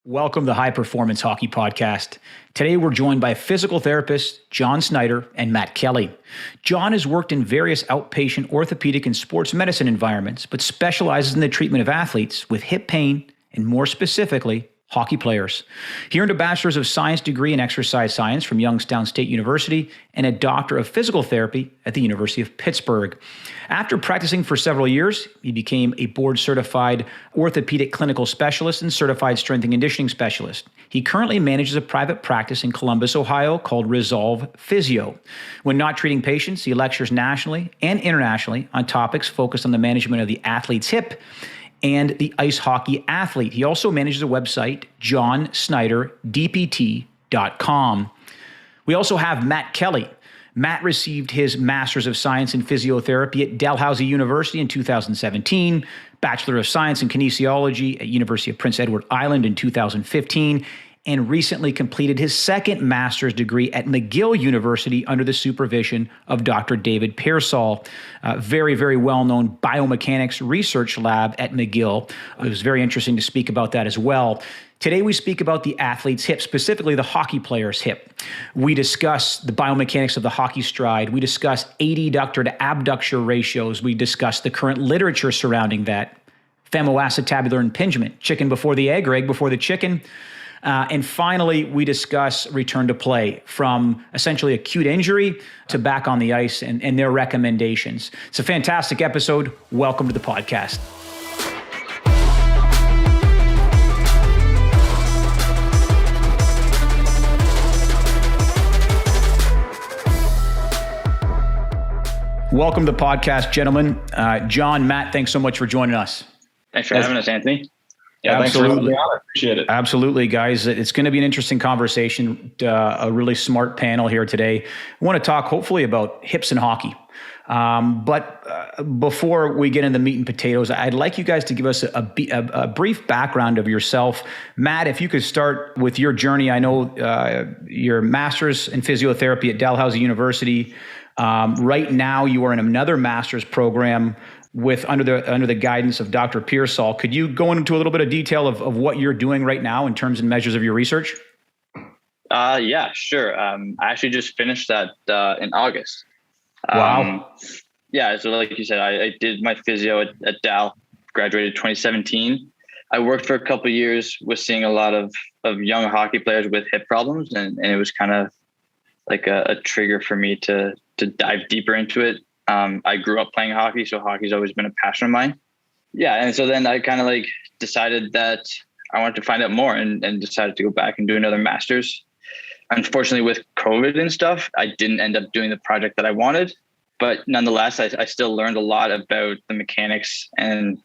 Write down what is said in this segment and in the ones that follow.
Welcome to the High Performance Hockey Podcast. Today we're joined by physical therapists John Snyder and Matt Kelly. John has worked in various outpatient orthopedic and sports medicine environments, but specializes in the treatment of athletes with hip pain and more specifically, hockey players. He earned a Bachelors of Science degree in exercise science from Youngstown State University and a Doctor of Physical Therapy at the University of Pittsburgh. After practicing for several years, he became a board-certified orthopedic clinical specialist and certified strength and conditioning specialist. He currently manages a private practice in Columbus, Ohio called Resolve Physio. When not treating patients, he lectures nationally and internationally on topics focused on the management of the athlete's hip and the ice hockey athlete. He also manages a website, johnsnyderdpt.com. We also have Matt Kelly. Matt received his Master's of Science in Physiotherapy at Dalhousie University in 2017, Bachelor of Science in Kinesiology at University of Prince Edward Island in 2015, and recently completed his second master's degree at McGill University under the supervision of Dr. David Pearsall, a very, very well-known biomechanics research lab at McGill. It was very interesting to speak about that as well. Today, we speak about the athlete's hip, specifically the hockey player's hip. We discuss the biomechanics of the hockey stride. We discuss adductor to abductor ratios. We discuss the current literature surrounding that, femoacetabular impingement, chicken before the egg or egg before the chicken. And finally, we discuss return to play from essentially acute injury to back on the ice and their recommendations. It's a fantastic episode. Welcome to the podcast. Welcome to the podcast, gentlemen. John, Matt, thanks so much for joining us. Thanks for having us, Anthony. Yeah, absolutely. Thanks for appreciate it. Absolutely, guys. It's going to be an interesting conversation, a really smart panel here today. I want to talk hopefully about hips and hockey. But before we get into the meat and potatoes, I'd like you guys to give us a brief background of yourself. Matt, if you could start with your journey. I know your master's in physiotherapy at Dalhousie University. Right now, you are in another master's program with under the guidance of Dr. Pearsall. Could you go into a little bit of detail of what you're doing right now in terms and measures of your research? Yeah, sure. I actually just finished that in August. Wow. Yeah, so like you said, I did my physio at Dal, graduated 2017. I worked for a couple of years with seeing a lot of young hockey players with hip problems, and it was kind of like a trigger for me to dive deeper into it. I grew up playing hockey, so hockey's always been a passion of mine. Yeah, and so then I kind of like decided that I wanted to find out more and decided to go back and do another master's. Unfortunately, with COVID and stuff, I didn't end up doing the project that I wanted. But nonetheless, I still learned a lot about the mechanics, and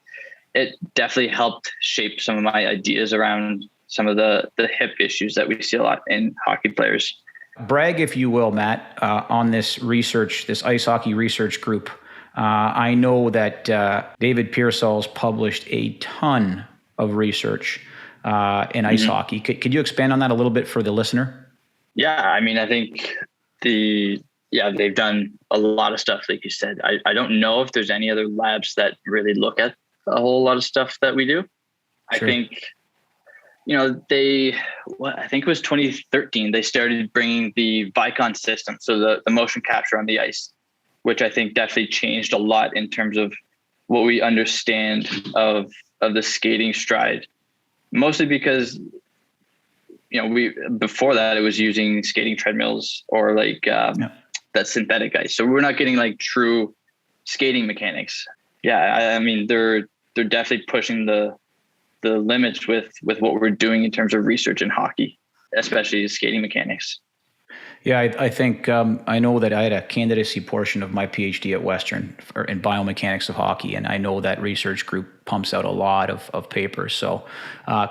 it definitely helped shape some of my ideas around some of the hip issues that we see a lot in hockey players. Brag, if you will, Matt, on this research, this ice hockey research group. I know that David Pearsall's published a ton of research in ice hockey. Could you expand on that a little bit for the listener? Yeah, I mean, I think they've done a lot of stuff, like you said. I don't know if there's any other labs that really look at a whole lot of stuff that we do. Sure. I think, I think it was 2013, they started bringing the Vicon system, so the motion capture on the ice, which I think definitely changed a lot in terms of what we understand of the skating stride. Mostly because, before that it was using skating treadmills or that synthetic ice. So we're not getting like true skating mechanics. Yeah, I mean, they're definitely pushing the limits with what we're doing in terms of research in hockey, especially skating mechanics. Yeah, I think I know that I had a candidacy portion of my PhD at Western in biomechanics of hockey, and I know that research group pumps out a lot of papers. So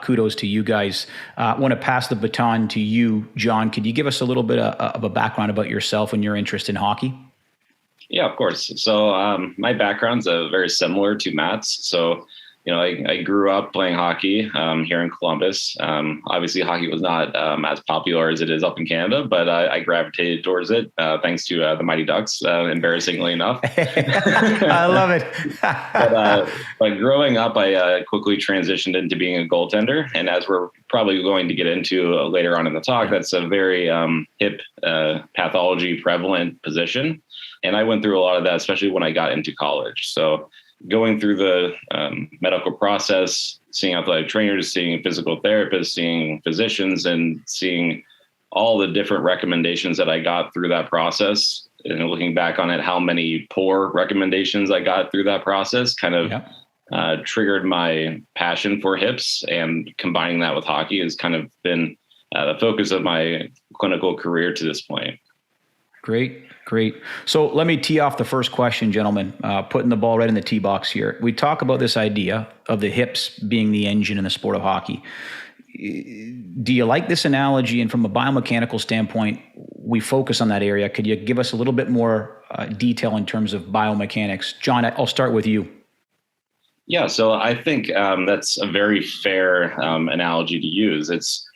kudos to you guys. I want to pass the baton to you, John. Could you give us a little bit of a background about yourself and your interest in hockey? Yeah, of course. So my background's very similar to Matt's. So I grew up playing hockey here in Columbus. Obviously, hockey was not as popular as it is up in Canada, but I gravitated towards it thanks to the Mighty Ducks, embarrassingly enough. I love it. but growing up, I quickly transitioned into being a goaltender. And as we're probably going to get into later on in the talk, that's a very hip pathology prevalent position. And I went through a lot of that, especially when I got into college. So going through the medical process, seeing athletic trainers, seeing physical therapists, seeing physicians, and seeing all the different recommendations that I got through that process, and looking back on it, how many poor recommendations I got through that process kind of triggered my passion for hips, and combining that with hockey has kind of been the focus of my clinical career to this point. Great. So let me tee off the first question, gentlemen, putting the ball right in the tee box here. We talk about this idea of the hips being the engine in the sport of hockey. Do you like this analogy? And from a biomechanical standpoint, we focus on that area. Could you give us a little bit more detail in terms of biomechanics? John, I'll start with you. Yeah, so I think that's a very fair analogy to use.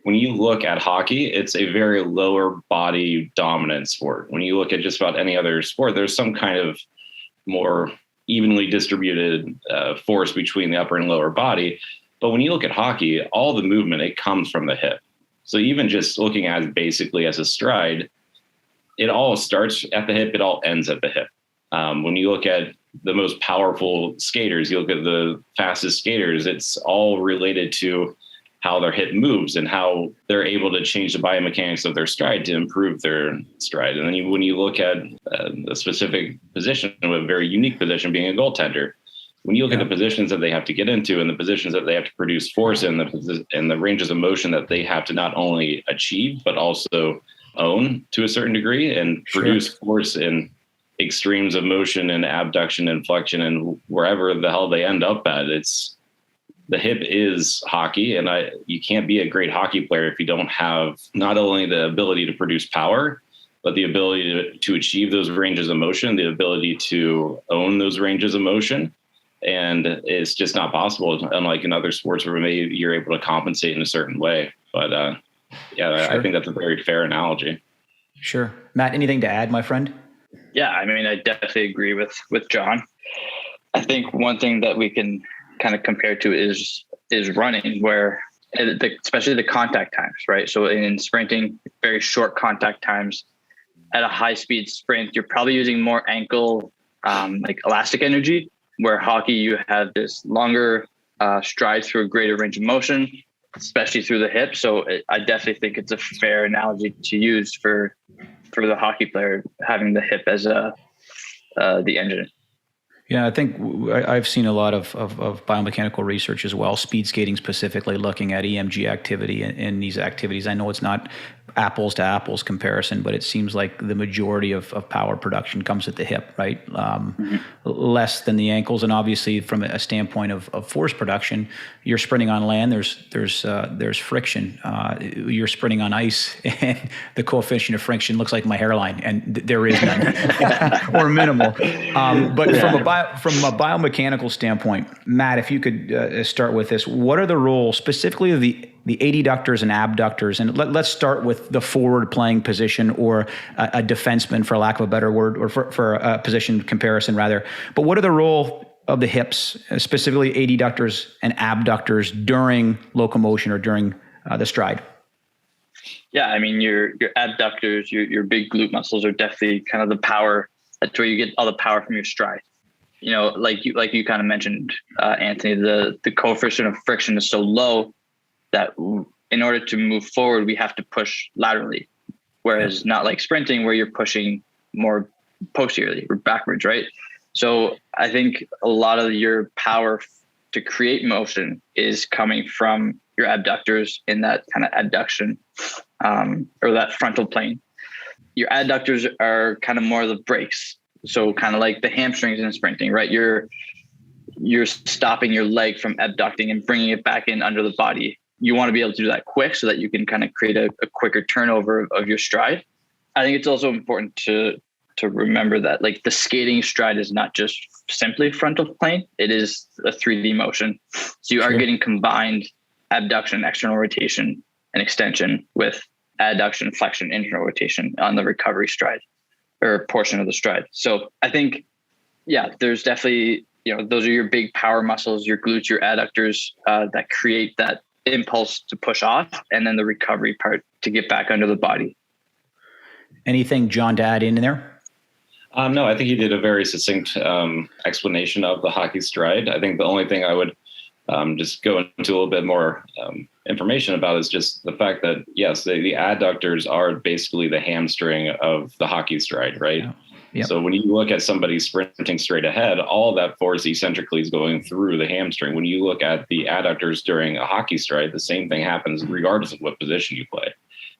When you look at hockey, it's a very lower body dominant sport. When you look at just about any other sport, there's some kind of more evenly distributed force between the upper and lower body. But when you look at hockey, all the movement, it comes from the hip. So even just looking at it basically as a stride, it all starts at the hip, it all ends at the hip. When you look at the most powerful skaters, you look at the fastest skaters, it's all related to how their hip moves and how they're able to change the biomechanics of their stride to improve their stride. And then when you look at a specific position, a very unique position being a goaltender, when you look at the positions that they have to get into and the positions that they have to produce force in, and the ranges of motion that they have to not only achieve, but also own to a certain degree and produce force in extremes of motion and abduction and flexion and wherever the hell they end up at, the hip is hockey, and you can't be a great hockey player if you don't have not only the ability to produce power, but the ability to achieve those ranges of motion, the ability to own those ranges of motion. And it's just not possible, unlike in other sports where maybe you're able to compensate in a certain way. But I think that's a very fair analogy. Sure. Matt, anything to add, my friend? Yeah, I mean, I definitely agree with John. I think one thing that we can kind of compare to is running, where especially the contact times, right? So in sprinting, very short contact times at a high speed sprint, you're probably using more ankle, like elastic energy, where hockey, you have this longer stride through a greater range of motion, especially through the hip. So I definitely think it's a fair analogy to use for the hockey player, having the hip as the engine. Yeah, I think I've seen a lot of biomechanical research as well, speed skating specifically, looking at EMG activity in these activities. I know it's not apples to apples comparison, but it seems like the majority of power production comes at the hip, right? Less than the ankles. And obviously from a standpoint of force production, you're sprinting on land, there's friction. You're sprinting on ice, and the coefficient of friction looks like my hairline, and there is none or minimal. But from a biomechanical standpoint, Matt, if you could start with this, what are the roles specifically of the adductors and abductors? And let's start with the forward playing position, or a defenseman, for lack of a better word, or for a position comparison rather. But what are the role of the hips, specifically adductors and abductors, during locomotion or during the stride? Yeah, I mean, your abductors, your big glute muscles are definitely kind of the power. That's where you get all the power from your stride. You know, like you kind of mentioned, Anthony, the coefficient of friction is so low that in order to move forward, we have to push laterally, whereas not like sprinting where you're pushing more posteriorly or backwards, right? So I think a lot of your power to create motion is coming from your abductors in that kind of adduction, or that frontal plane. Your adductors are kind of more the brakes. So kind of like the hamstrings in sprinting, right? You're stopping your leg from abducting and bringing it back in under the body. You want to be able to do that quick so that you can kind of create a quicker turnover of your stride. I think it's also important to to remember that like the skating stride is not just simply frontal plane. It is a 3D motion. So you are getting combined abduction, external rotation, and extension with adduction, flexion, internal rotation on the recovery stride or portion of the stride. So I think, yeah, there's definitely, those are your big power muscles, your glutes, your adductors that create that impulse to push off, and then the recovery part to get back under the body. Anything, John, to add in there? No, I think he did a very succinct explanation of the hockey stride. I think the only thing I would just go into a little bit more information about is just the fact that, yes, the adductors are basically the hamstring of the hockey stride, right? Yeah. Yep. So when you look at somebody sprinting straight ahead, all that force eccentrically is going through the hamstring. When you look at the adductors during a hockey stride, the same thing happens regardless of what position you play.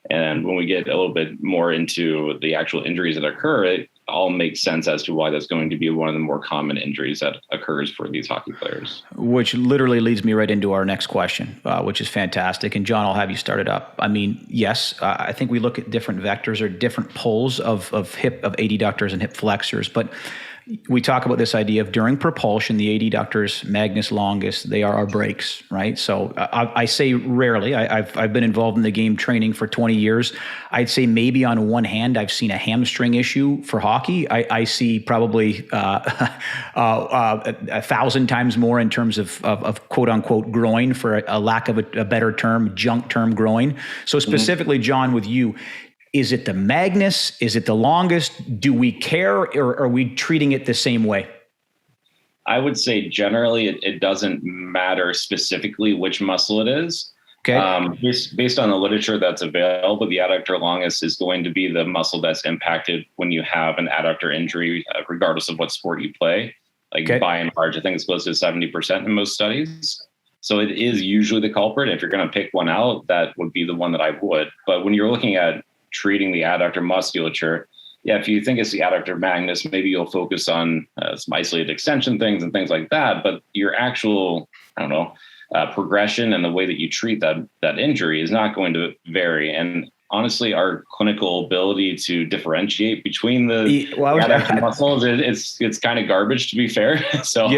And when we get a little bit more into the actual injuries that occur, it all makes sense as to why that's going to be one of the more common injuries that occurs for these hockey players. Which literally leads me right into our next question, which is fantastic. And John, I'll have you start it up. I mean, yes, I think we look at different vectors or different poles of adductors and hip flexors, but we talk about this idea of during propulsion, the adductors, magnus longus, they are our brakes, right? So I say rarely. I've been involved in the game training for 20 years. I'd say maybe on one hand, I've seen a hamstring issue for hockey. I see probably 1,000 times more in terms of quote unquote groin, for a lack of a better term, junk term groin. So specifically, John, with you, is it the magnus? Is it the longest? Do we care, or are we treating it the same way? I would say generally it doesn't matter specifically which muscle it is. Okay. Based on the literature that's available, the adductor longus is going to be the muscle that's impacted when you have an adductor injury, regardless of what sport you play. By and large, I think it's close to 70% in most studies. So it is usually the culprit. If you're going to pick one out, that would be the one that I would. But when you're looking at treating the adductor musculature, if you think it's the adductor magnus, maybe you'll focus on some isolated extension things and things like that. But your actual, progression and the way that you treat that injury is not going to vary. And honestly, our clinical ability to differentiate between the adductor muscles, it's kind of garbage, to be fair. So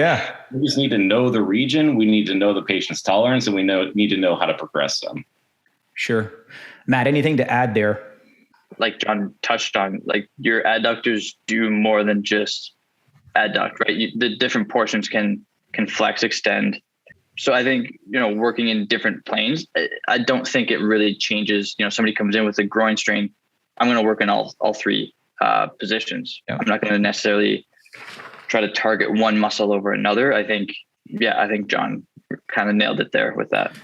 we just need to know the region. We need to know the patient's tolerance, and we need to know how to progress them. Sure. Matt, anything to add there? Like John touched on, like your adductors do more than just adduct, right? The different portions can flex, extend. So I think, working in different planes, I don't think it really changes. Somebody comes in with a groin strain, I'm going to work in all three positions. Yeah. I'm not going to necessarily try to target one muscle over another. I think John kind of nailed it there with that.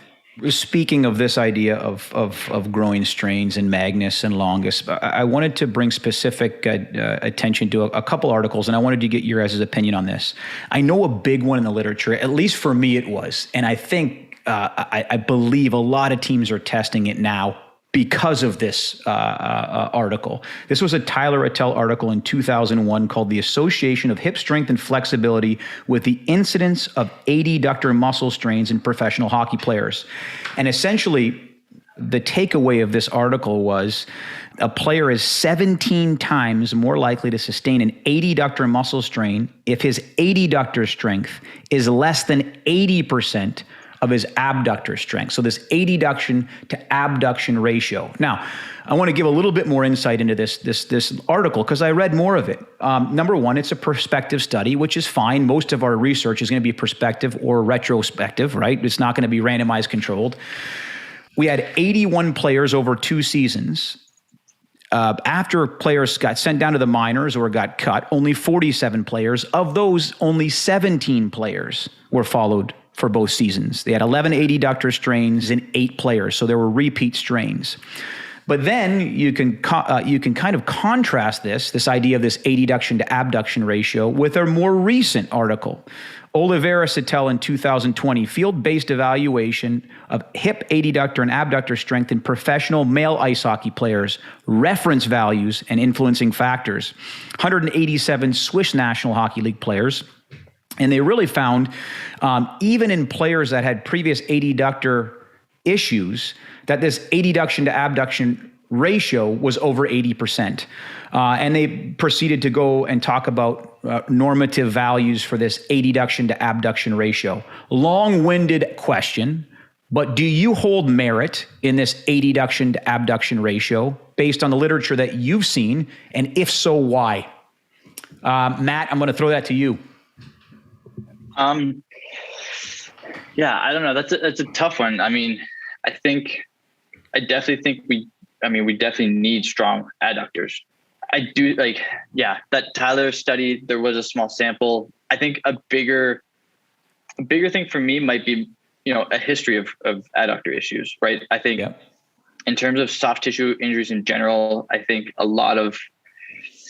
Speaking of this idea of groin strains and magnus and longus, I wanted to bring specific attention to a couple articles, and I wanted to get your guys' opinion on this. I know a big one in the literature, at least for me it was, and I think I believe a lot of teams are testing it now because of this article. This was a Tyler et al. Article in 2001 called The Association of Hip Strength and Flexibility with the Incidence of Adductor Muscle Strains in Professional Hockey Players. And essentially, the takeaway of this article was a player is 17 times more likely to sustain an adductor muscle strain if his adductor strength is less than 80% of his abductor strength. So this adduction to abduction ratio. Now, I want to give a little bit more insight into this article because I read more of it. Number one, it's a prospective study, which is fine. Most of our research is going to be prospective or retrospective, right? It's not going to be randomized controlled. We had 81 players over 2 seasons. After players got sent down to the minors or got cut, only 47 players. Of those, only 17 players were followed for both seasons. They had 11 adductor strains in 8 players, so there were repeat strains. But then you can kind of contrast this idea of this adduction to abduction ratio with a more recent article. Oliveira et al. In 2020, field-based evaluation of hip adductor and abductor strength in professional male ice hockey players, reference values and influencing factors. 187 Swiss National Hockey League players. And they really found, even in players that had previous adductor issues, that this adduction to abduction ratio was over 80%. And they proceeded to go and talk about normative values for this adduction to abduction ratio. Long-winded question, but do you hold merit in this adduction to abduction ratio based on the literature that you've seen? And if so, why? Matt, I'm going to throw that to you. Yeah, I don't know. That's a tough one. I mean, I definitely think we definitely need strong adductors. I do that Tyler study, there was a small sample. I think a bigger thing for me might be, a history of adductor issues, right? I think in terms of soft tissue injuries in general, I think a lot of,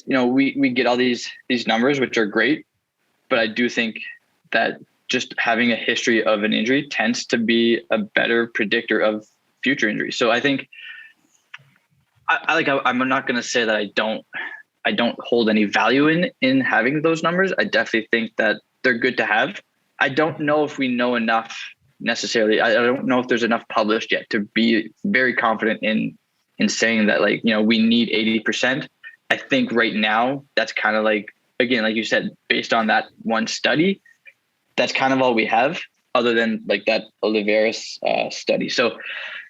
we get all these numbers, which are great, but I do think that just having a history of an injury tends to be a better predictor of future injuries. So I think I'm not going to say that I don't hold any value in having those numbers. I definitely think that they're good to have. I don't know if we know enough necessarily. I don't know if there's enough published yet to be very confident in saying that we need 80%. I think right now that's kind of again, like you said, based on that one study, that's kind of all we have other than that Oliveris study. So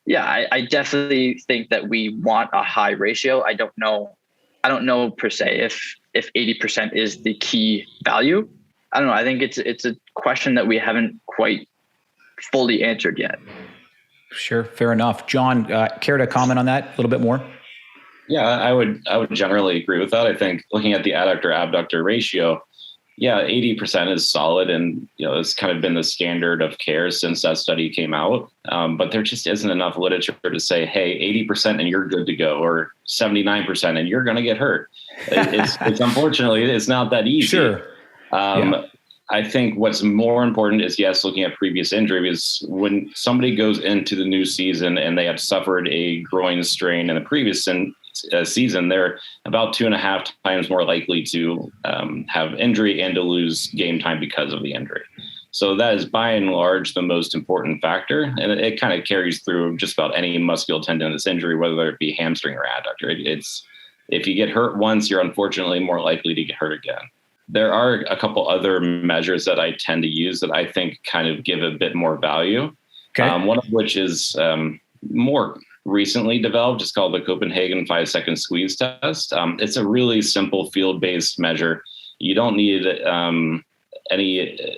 yeah, I definitely think that we want a high ratio. I don't know per se if 80% is the key value. I don't know. I think it's a question that we haven't quite fully answered yet. Sure. Fair enough. John, care to comment on that a little bit more? Yeah, I would generally agree with that. I think looking at the adductor abductor ratio, 80% is solid, and it's kind of been the standard of care since that study came out. But there just isn't enough literature to say, hey, 80% and you're good to go, or 79% and you're going to get hurt. It's unfortunately it's not that easy. Sure. I think what's more important is, yes, looking at previous injury, is when somebody goes into the new season and they have suffered a groin strain in the previous season, they're about 2.5 times more likely to have injury and to lose game time because of the injury. So that is by and large the most important factor. And it kind of carries through just about any musculotendinous injury, whether it be hamstring or adductor. If you get hurt once, you're unfortunately more likely to get hurt again. There are a couple other measures that I tend to use that I think kind of give a bit more value. Okay. One of which is more recently developed. It's called the Copenhagen 5-second squeeze test. It's a really simple field-based measure. You don't need any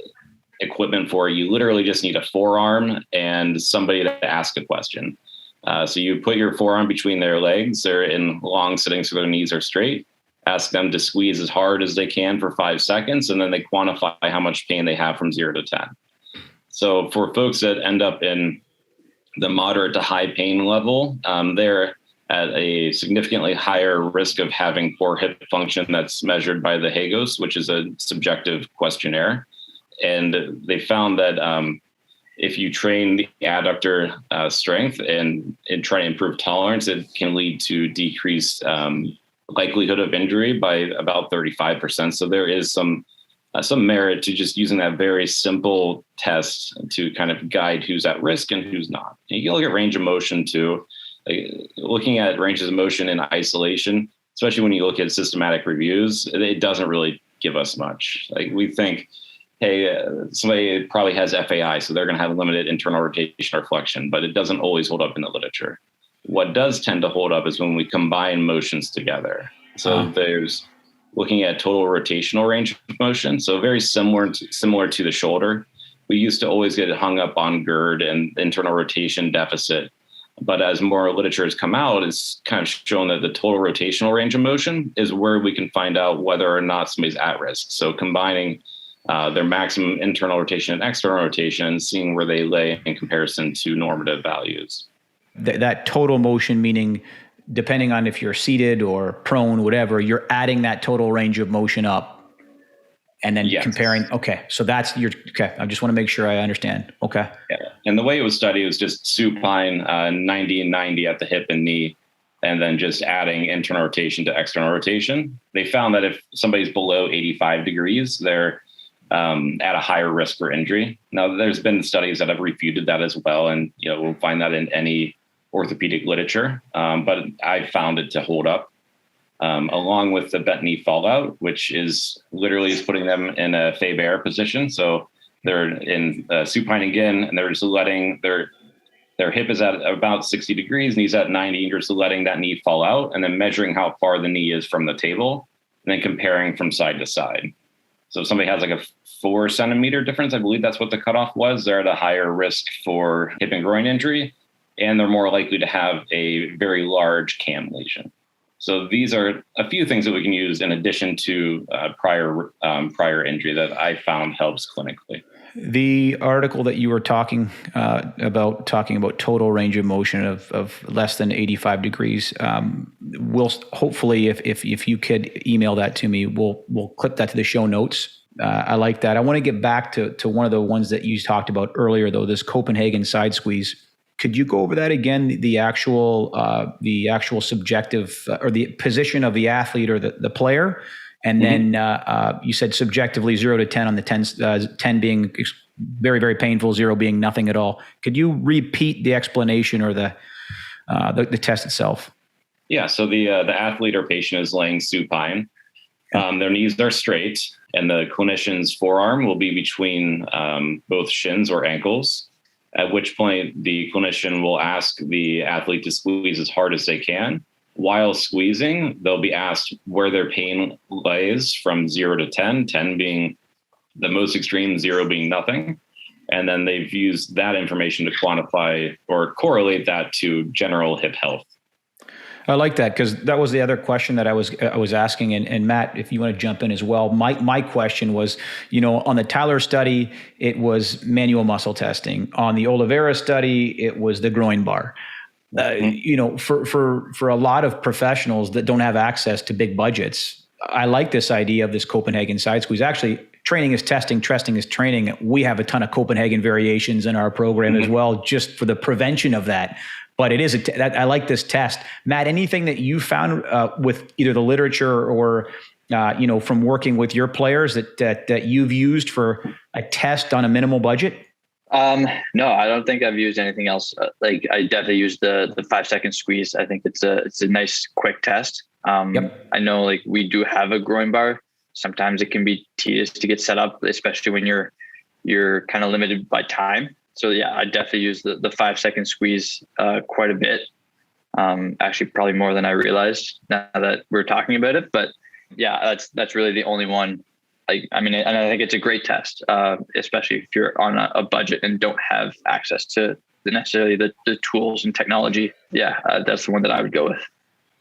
equipment for it. You literally just need a forearm and somebody to ask a question. So you put your forearm between their legs. They're in long sitting so their knees are straight. Ask them to squeeze as hard as they can for 5 seconds, and then they quantify how much pain they have from 0 to 10. So for folks that end up in the moderate to high pain level, they're at a significantly higher risk of having poor hip function that's measured by the HAGOS, which is a subjective questionnaire. And they found that if you train the adductor strength and try to improve tolerance, it can lead to decreased likelihood of injury by about 35%. So there is some merit to just using that very simple test to kind of guide who's at risk and who's not. And you can look at range of motion too. Looking at ranges of motion in isolation, especially when you look at systematic reviews, it doesn't really give us much. We think, hey, somebody probably has FAI, so they're going to have limited internal rotation or flexion, but it doesn't always hold up in the literature. What does tend to hold up is when we combine motions together. So there's looking at total rotational range of motion. So very similar to the shoulder. We used to always get hung up on GERD and internal rotation deficit. But as more literature has come out, it's kind of shown that the total rotational range of motion is where we can find out whether or not somebody's at risk. So combining their maximum internal rotation and external rotation and seeing where they lay in comparison to normative values. That total motion, meaning depending on if you're seated or prone, whatever, you're adding that total range of motion up and then comparing. Okay. So that's okay. I just want to make sure I understand. Okay. Yeah. And the way it was studied was just supine 90 and 90 at the hip and knee, and then just adding internal rotation to external rotation. They found that if somebody's below 85 degrees, they're at a higher risk for injury. Now, there's been studies that have refuted that as well. And, we'll find that in any orthopedic literature, but I found it to hold up. Along with the bent knee fallout, which is literally putting them in a Faber position. So they're in supine again, and they're just letting their hip is at about 60 degrees, knee's at 90, and you're just letting that knee fall out, and then measuring how far the knee is from the table, and then comparing from side to side. So if somebody has like a 4 centimeter difference, I believe that's what the cutoff was, they're at a higher risk for hip and groin injury, and they're more likely to have a very large cam lesion. So these are a few things that we can use in addition to prior injury that I found helps clinically. The article that you were talking about total range of motion of less than 85 degrees, we'll hopefully, if you could email that to me, we'll clip that to the show notes. I like that. I want to get back to one of the ones that you talked about earlier, though, this Copenhagen side squeeze. Could you go over that again? The actual subjective or the position of the athlete or the player, and then you said subjectively 0 to 10 on the 10 being very, very painful, 0 being nothing at all. Could you repeat the explanation or the test itself? Yeah. So the athlete or patient is laying supine. Their knees are straight, and the clinician's forearm will be between both shins or ankles. At which point the clinician will ask the athlete to squeeze as hard as they can. While squeezing, they'll be asked where their pain lays from 0 to 10, 10 being the most extreme, 0 being nothing. And then they've used that information to quantify or correlate that to general hip health. I like that, because that was the other question that I was asking, and Matt, if you want to jump in as well. My question was, on the Tyler study, it was manual muscle testing. On the Oliveira study, it was the groin bar. For a lot of professionals that don't have access to big budgets, I like this idea of this Copenhagen side squeeze. Actually, training is testing, testing is training. We have a ton of Copenhagen variations in our program as well, just for the prevention of that. But it is I like this test. Matt, anything that you found with either the literature or from working with your players that you've used for a test on a minimal budget? No, I don't think I've used anything else. I definitely used the 5-second squeeze. I think it's a nice quick test. Yep. I know we do have a groin bar. Sometimes it can be tedious to get set up, especially when you're kind of limited by time. So yeah, I definitely use the 5-second squeeze quite a bit. Actually, probably more than I realized now that we're talking about it. But yeah, that's really the only one. And I think it's a great test, especially if you're on a budget and don't have access to necessarily the tools and technology. Yeah, that's the one that I would go with.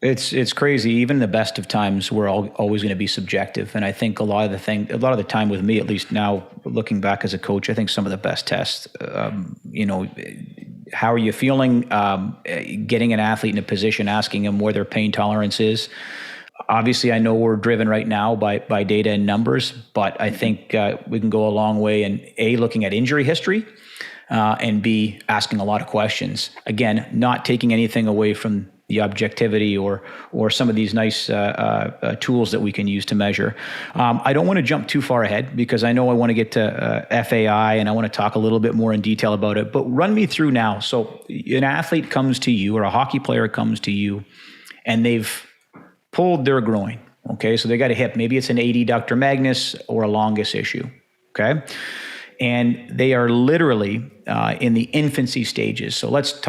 It's crazy. Even the best of times, we're always going to be subjective. And I think a lot of the time with me, at least now looking back as a coach, I think some of the best tests, how are you feeling? Getting an athlete in a position, asking them where their pain tolerance is. Obviously, I know we're driven right now by data and numbers, but I think we can go a long way in A, looking at injury history, and B, asking a lot of questions. Again, not taking anything away from the objectivity or some of these nice tools that we can use to measure. I don't want to jump too far ahead because I know I want to get to FAI and I want to talk a little bit more in detail about it, but run me through now. So an athlete comes to you or a hockey player comes to you and they've pulled their groin. Okay, so they got a hip. Maybe it's an adductor magnus or a longus issue. Okay. And they are literally in the infancy stages. So let's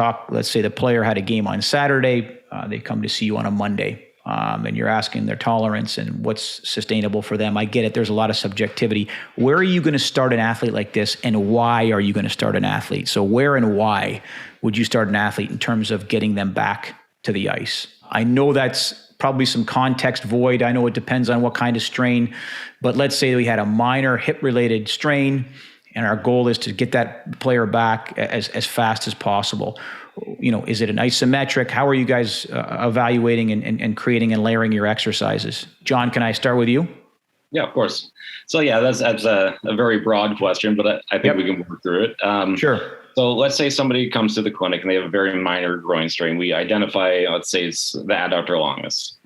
say the player had a game on Saturday. They come to see you on a Monday. And you're asking their tolerance and what's sustainable for them. I get it. There's a lot of subjectivity. Where are you going to start an athlete like this? And why are you going to start an athlete? So where and why would you start an athlete in terms of getting them back to the ice? I know that's probably some context void. I know it depends on what kind of strain. But let's say we had a minor hip-related strain, and our goal is to get that player back as fast as possible. Is it an isometric? How are you guys evaluating and creating and layering your exercises? John, can I start with you? Yeah, of course. So yeah, that's a very broad question, but I think we can work through it. Sure. So let's say somebody comes to the clinic and they have a very minor groin strain. We identify, let's say it's the adductor longus.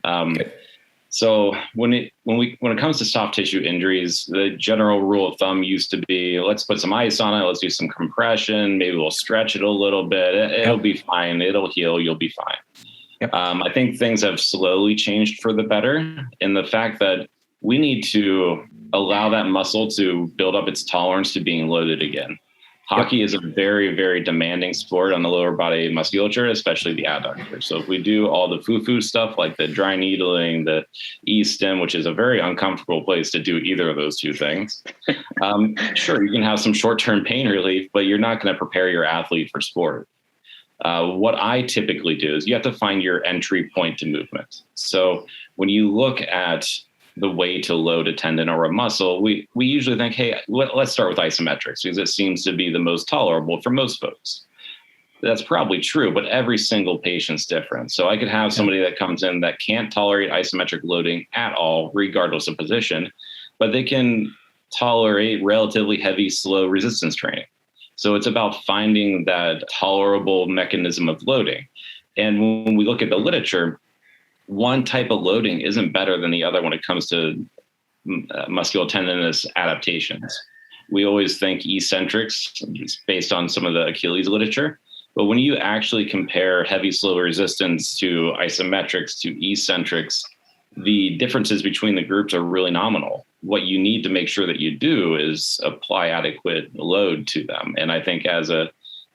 So when it comes to soft tissue injuries, the general rule of thumb used to be, let's put some ice on it. Let's do some compression. Maybe we'll stretch it a little bit. It'll be fine. It'll heal. You'll be fine. Yep. I think things have slowly changed for the better in the fact that we need to allow that muscle to build up its tolerance to being loaded again. Hockey is a very, very demanding sport on the lower body musculature, especially the adductor. So if we do all the foo-foo stuff like the dry needling, the E-stim, which is a very uncomfortable place to do either of those two things, sure, you can have some short-term pain relief, but you're not going to prepare your athlete for sport. What I typically do is you have to find your entry point to movement. So when you look at the way to load a tendon or a muscle, we usually think, hey, let's start with isometrics because it seems to be the most tolerable for most folks. That's probably true, but every single patient's different. So I could have somebody that comes in that can't tolerate isometric loading at all, regardless of position, but they can tolerate relatively heavy, slow resistance training. So it's about finding that tolerable mechanism of loading. And when we look at the literature, one type of loading isn't better than the other when it comes to musculotendinous adaptations. We always think eccentrics based on some of the Achilles literature. But when you actually compare heavy, slow resistance to isometrics to eccentrics, the differences between the groups are really nominal. What you need to make sure that you do is apply adequate load to them. And I think as a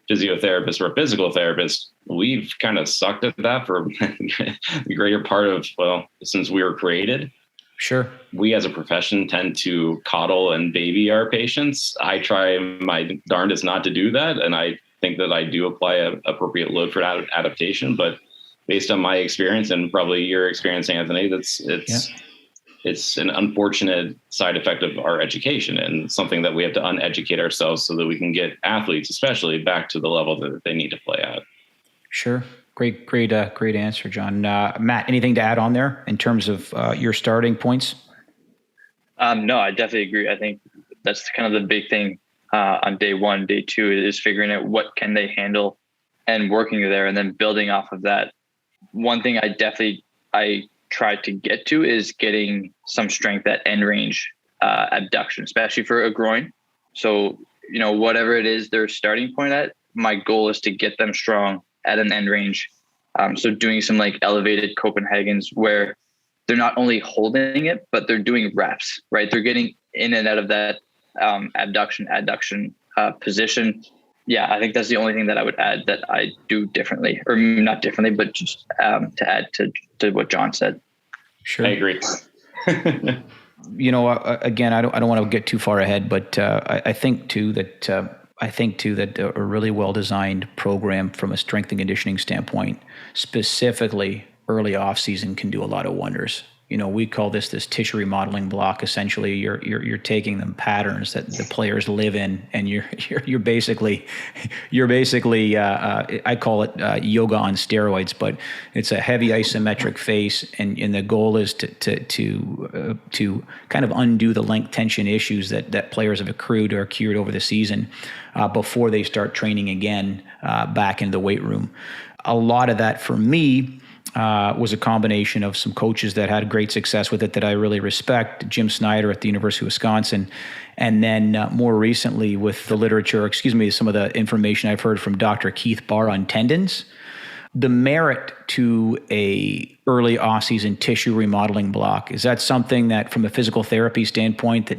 physiotherapist or a physical therapist, we've kind of sucked at that for the greater part of, since we were created. Sure. We as a profession tend to coddle and baby our patients. I try my darndest not to do that. And I think that I do apply an appropriate load for adaptation. But based on my experience and probably your experience, Anthony, it's an unfortunate side effect of our education and something that we have to uneducate ourselves so that we can get athletes, especially, back to the level that they need to play at. Sure. Great answer, John. Matt, anything to add on there in terms of your starting points? No, I definitely agree. I think that's kind of the big thing on day one, day two is figuring out what can they handle and working there and then building off of that. One thing I try to get to is getting some strength at end range abduction, especially for a groin. So, whatever it is their starting point at, my goal is to get them strong at an end range. So doing some like elevated Copenhagens where they're not only holding it, but they're doing reps, right? They're getting in and out of that abduction, adduction position. Yeah, I think that's the only thing that I would add that I do differently, or not differently, but just to add to what John said. Sure. I agree. Again, I don't want to get too far ahead, but I think too that a really well-designed program from a strength and conditioning standpoint, specifically early off-season, can do a lot of wonders. We call this tissue remodeling block. Essentially, you're taking them patterns that the players live in, and you're basically I call it yoga on steroids, but it's a heavy isometric face, and the goal is to kind of undo the length tension issues that players have accrued or acquired over the season before they start training again back in the weight room. A lot of that for me was a combination of some coaches that had great success with it that I really respect, Jim Snyder at the University of Wisconsin, and then more recently with the literature, some of the information I've heard from Dr. Keith Barr on tendons. The merit to a early off-season tissue remodeling block, is that something that from a physical therapy standpoint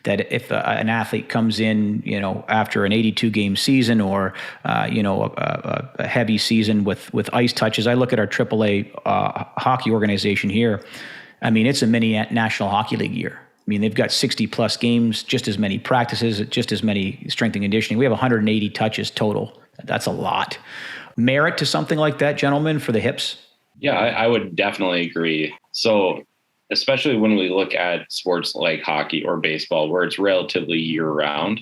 that if an athlete comes in, after an 82-game season or, a heavy season with ice touches, I look at our AAA hockey organization here. I mean, it's a mini National Hockey League year. I mean, they've got 60-plus games, just as many practices, just as many strength and conditioning. We have 180 touches total. That's a lot. Merit to something like that, gentlemen, for the hips? Yeah, I would definitely agree. So especially when we look at sports like hockey or baseball, where it's relatively year-round,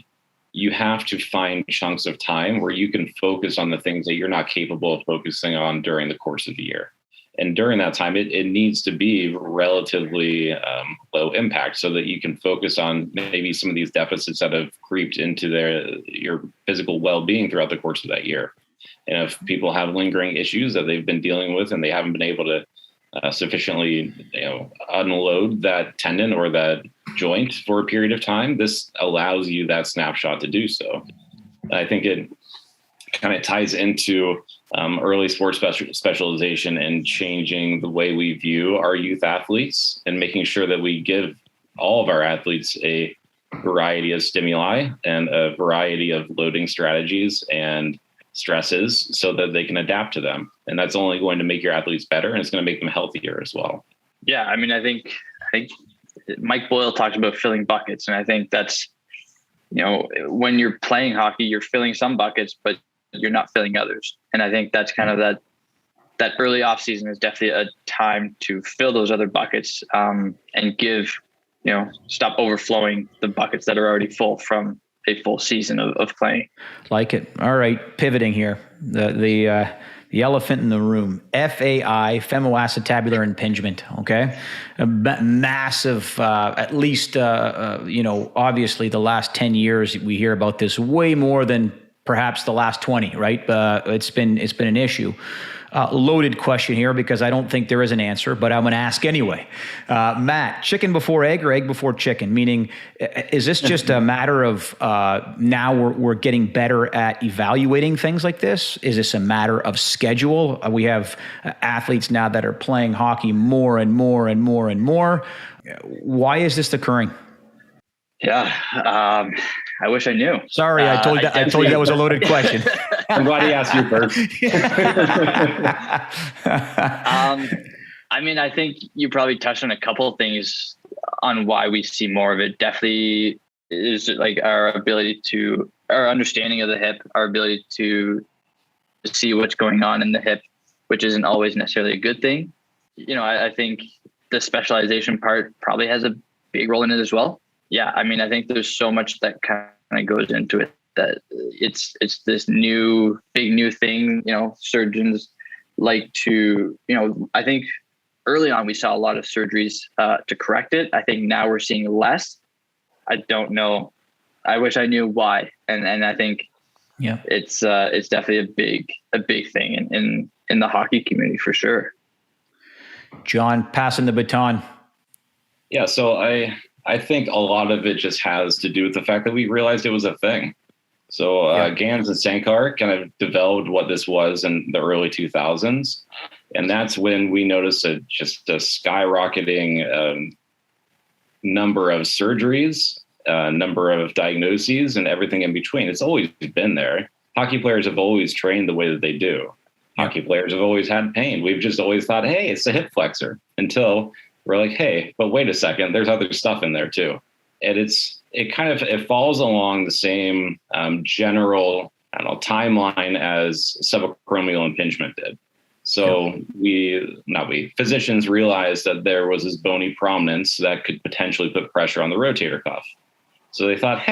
you have to find chunks of time where you can focus on the things that you're not capable of focusing on during the course of the year. And during that time, it needs to be relatively low impact so that you can focus on maybe some of these deficits that have creeped into your physical well-being throughout the course of that year. And if people have lingering issues that they've been dealing with and they haven't been able to sufficiently, unload that tendon or that joint for a period of time, this allows you that snapshot to do so. I think it kind of ties into early sports specialization and changing the way we view our youth athletes and making sure that we give all of our athletes a variety of stimuli and a variety of loading strategies and stresses so that they can adapt to them. And that's only going to make your athletes better, and it's going to make them healthier as well. Yeah. I mean, I think Mike Boyle talked about filling buckets. And I think that's, when you're playing hockey, you're filling some buckets, but you're not filling others. And I think that's kind of that early off season is definitely a time to fill those other buckets, and give, stop overflowing the buckets that are already full from a full season of playing. Like it. All right. Pivoting here. The elephant in the room, FAI, femoacetabular impingement. Okay. A massive, at least, obviously the last 10 years, we hear about this way more than perhaps the last 20, right? It's been an issue. Loaded question here because I don't think there is an answer, but I'm going to ask anyway. Matt, chicken before egg or egg before chicken? Meaning, is this just a matter of now we're getting better at evaluating things like this? Is this a matter of schedule? We have athletes now that are playing hockey more and more and more and more. Why is this occurring? Yeah, I wish I knew. Sorry, I told you that was a loaded question. I'm glad he asked you first. I mean, I think you probably touched on a couple of things on why we see more of it. Definitely is like our understanding of the hip, our ability to see what's going on in the hip, which isn't always necessarily a good thing. I think the specialization part probably has a big role in it as well. Yeah, I mean, I think there's so much that kind of goes into it that it's this big new thing. Surgeons like to, I think early on we saw a lot of surgeries to correct it. I think now we're seeing less. I don't know. I wish I knew why. And I think it's definitely a big thing in the hockey community for sure. John, passing the baton. Yeah, so I think a lot of it just has to do with the fact that we realized it was a thing. So Gans and Sankar kind of developed what this was in the early 2000s. And that's when we noticed just a skyrocketing number of surgeries, number of diagnoses, and everything in between. It's always been there. Hockey players have always trained the way that they do. Hockey players have always had pain. We've just always thought, hey, it's a hip flexor, until we're like, hey, but wait a second, there's other stuff in there too. And it falls along the same general, timeline as subacromial impingement did. So physicians realized that there was this bony prominence that could potentially put pressure on the rotator cuff. So they thought,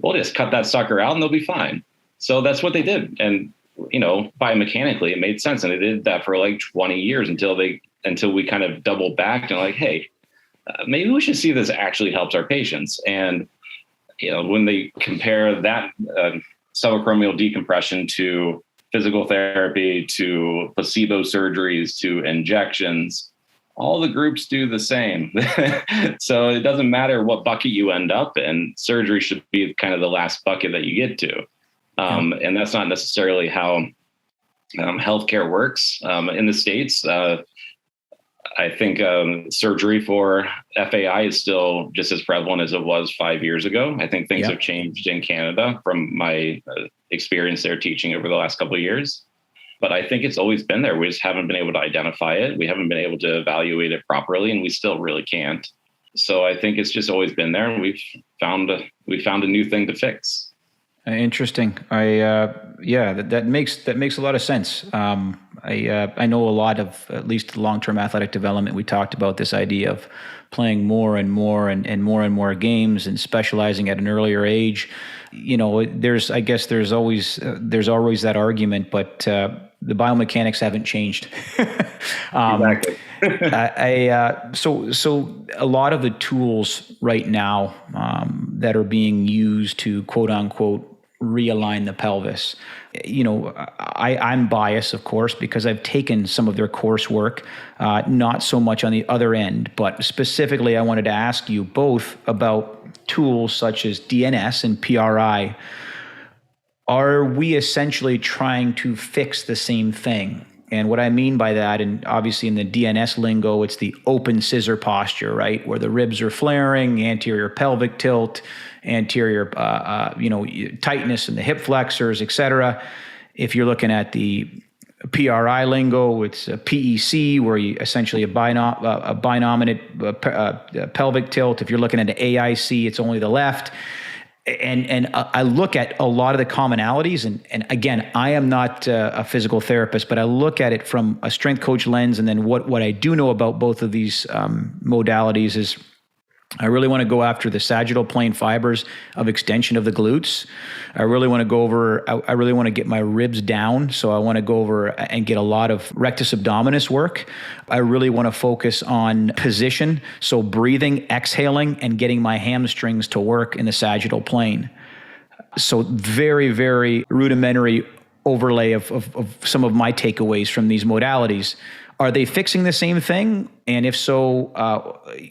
we'll just cut that sucker out and they'll be fine. So that's what they did. And, biomechanically, it made sense. And they did that for like 20 years until we kind of doubled back and like, hey, maybe we should see if this actually helps our patients. And, when they compare that subacromial decompression to physical therapy, to placebo surgeries, to injections, all the groups do the same. So it doesn't matter what bucket you end up in. Surgery should be kind of the last bucket that you get to. And that's not necessarily how healthcare works. In the States, I think surgery for FAI is still just as prevalent as it was 5 years ago. I think things have changed in Canada from my experience there teaching over the last couple of years. But I think it's always been there. We just haven't been able to identify it. We haven't been able to evaluate it properly, and we still really can't. So I think it's just always been there, and we found a new thing to fix. Interesting. That makes a lot of sense. I know a lot of, at least long-term athletic development. We talked about this idea of playing more and more and more games and specializing at an earlier age. There's always that argument, but the biomechanics haven't changed. Exactly. So a lot of the tools right now that are being used to quote unquote realign the pelvis. I'm biased, of course, because I've taken some of their coursework, not so much on the other end, but specifically I wanted to ask you both about tools such as DNS and PRI. Are we essentially trying to fix the same thing? And what I mean by that, and obviously in the DNS lingo, it's the open scissor posture, right? Where the ribs are flaring, anterior pelvic tilt, anterior, tightness in the hip flexors, et cetera. If you're looking at the PRI lingo, it's a PEC, where you essentially a binominate pelvic tilt. If you're looking at an AIC, it's only the left. And I look at a lot of the commonalities, and again, I am not a physical therapist, but I look at it from a strength coach lens. And then what I do know about both of these modalities is I really want to go after the sagittal plane fibers of extension of the glutes. I really want to go over, I really want to get my ribs down. So I want to go over and get a lot of rectus abdominis work. I really want to focus on position. So breathing, exhaling, and getting my hamstrings to work in the sagittal plane. So very, very rudimentary overlay of some of my takeaways from these modalities. Are they fixing the same thing? And if so,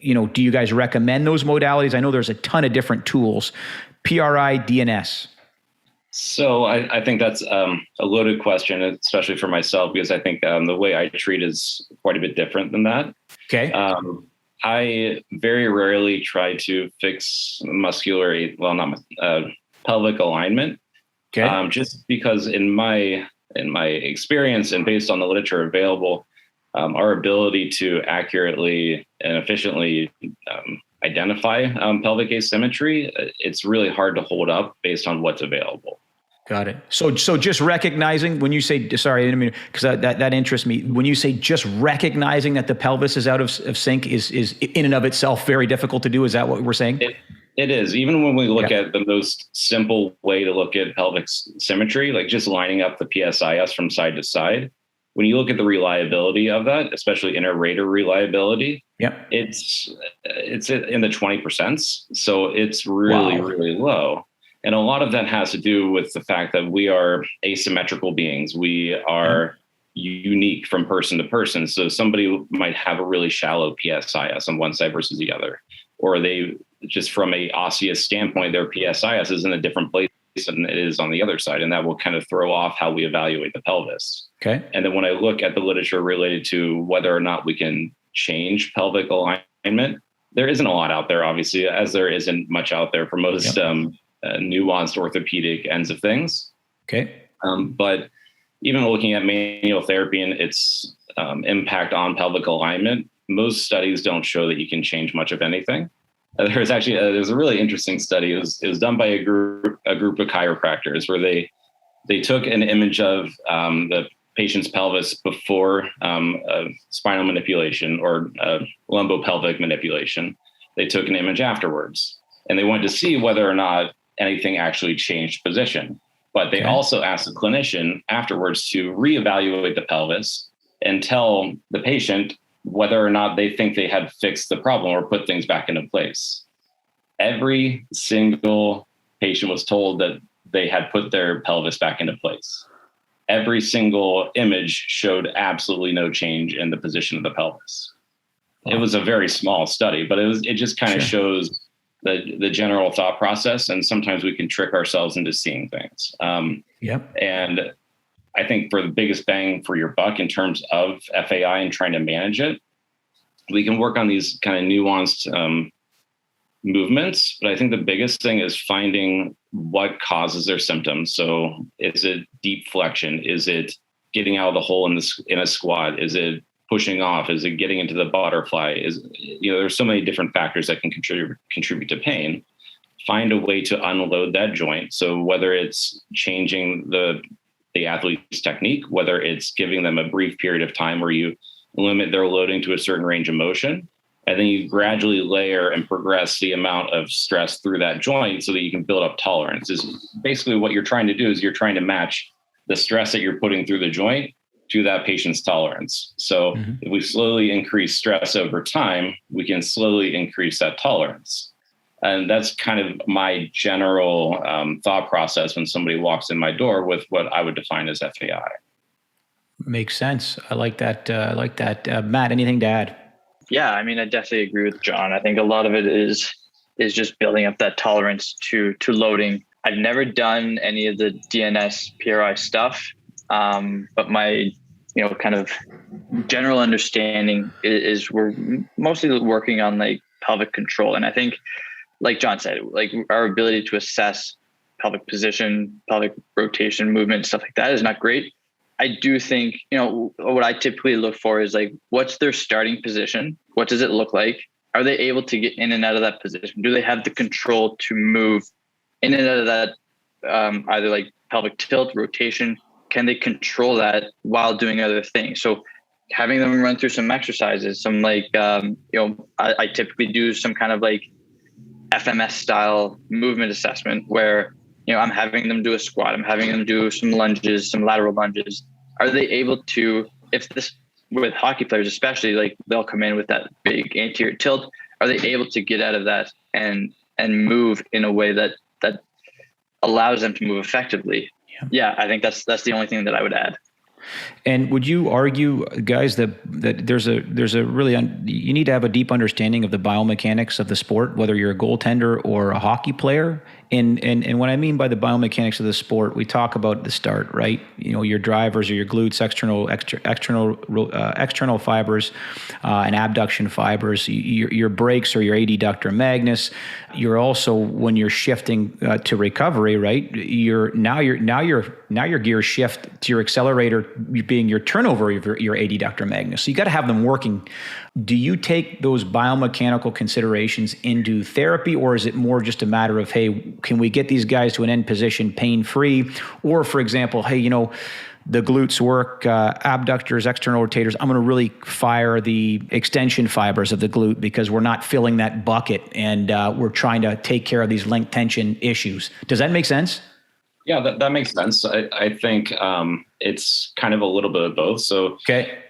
do you guys recommend those modalities? I know there's a ton of different tools. PRI, DNS. So I think that's a loaded question, especially for myself, because I think the way I treat is quite a bit different than that. Okay. I very rarely try to fix pelvic alignment. Okay. Just because in my experience and based on the literature available, our ability to accurately and efficiently identify pelvic asymmetry, it's really hard to hold up based on what's available. Got it. So just recognizing when you say, sorry, I didn't mean, because that interests me. When you say just recognizing that the pelvis is out of sync is in and of itself very difficult to do. Is that what we're saying? It is. Even when we look at the most simple way to look at pelvic symmetry, like just lining up the PSIS from side to side, when you look at the reliability of that, especially inter-rater reliability, it's in the 20%. So it's really, really low. And a lot of that has to do with the fact that we are asymmetrical beings. We are unique from person to person. So somebody might have a really shallow PSIS on one side versus the other, or they just from a osseous standpoint, their PSIS is in a different place than it is on the other side. And that will kind of throw off how we evaluate the pelvis. Okay. And then when I look at the literature related to whether or not we can change pelvic alignment, there isn't a lot out there, obviously, as there isn't much out there for most nuanced orthopedic ends of things. Okay. But even looking at manual therapy and its impact on pelvic alignment, most studies don't show that you can change much of anything. There's actually there's a really interesting study. It was done by a group of chiropractors where they took an image of the patient's pelvis before spinal manipulation or lumbopelvic manipulation. They took an image afterwards, and they wanted to see whether or not anything actually changed position. But they also asked the clinician afterwards to reevaluate the pelvis and tell the patient whether or not they think they had fixed the problem or put things back into place. Every single patient was told that they had put their pelvis back into place. Every single image showed absolutely no change in the position of the pelvis. It was a very small study, but it just kind of shows the general thought process. And sometimes we can trick ourselves into seeing things. And I think for the biggest bang for your buck in terms of FAI and trying to manage it, we can work on these kind of nuanced movements. But I think the biggest thing is finding what causes their symptoms. So is it deep flexion? Is it getting out of the hole in a squat? Is it pushing off? Is it getting into the butterfly? There's so many different factors that can contribute to pain. Find a way to unload that joint. So whether it's changing the athlete's technique, whether it's giving them a brief period of time where you limit their loading to a certain range of motion, and then you gradually layer and progress the amount of stress through that joint so that you can build up tolerance. Is basically what you're trying to do is you're trying to match the stress that you're putting through the joint to that patient's tolerance. So if we slowly increase stress over time, we can slowly increase that tolerance. And that's kind of my general thought process when somebody walks in my door with what I would define as FAI. Makes sense. I like that. Matt, anything to add? Yeah, I mean, I definitely agree with John. I think a lot of it is just building up that tolerance to loading. I've never done any of the DNS PRI stuff, but my kind of general understanding is we're mostly working on like pelvic control, and I think, like John said, like our ability to assess pelvic position, pelvic rotation, movement, stuff like that is not great. I do think, what I typically look for is like, what's their starting position? What does it look like? Are they able to get in and out of that position? Do they have the control to move in and out of that, either like pelvic tilt, rotation? Can they control that while doing other things? So having them run through some exercises, some like, I typically do some kind of like FMS style movement assessment where, I'm having them do a squat. I'm having them do some lunges, some lateral lunges. Are they able to, with hockey players, especially, like they'll come in with that big anterior tilt. Are they able to get out of that and move in a way that allows them to move effectively? Yeah, I think that's the only thing that I would add. And would you argue, guys, that there's a really you need to have a deep understanding of the biomechanics of the sport, whether you're a goaltender or a hockey player? And what I mean by the biomechanics of the sport, we talk about the start, right? Your drivers or your glutes, external fibers, and abduction fibers. Your brakes or your adductor magnus. You're also, when you're shifting to recovery, right? Your gears shift to your accelerator being your turnover of your adductor magnus. So you got to have them working. Do you take those biomechanical considerations into therapy, or is it more just a matter of, hey, can we get these guys to an end position pain-free? Or, for example, hey, the glutes work, abductors, external rotators, I'm going to really fire the extension fibers of the glute because we're not filling that bucket and we're trying to take care of these link tension issues. Does that make sense? Yeah, that makes sense. I think it's kind of a little bit of both. So okay.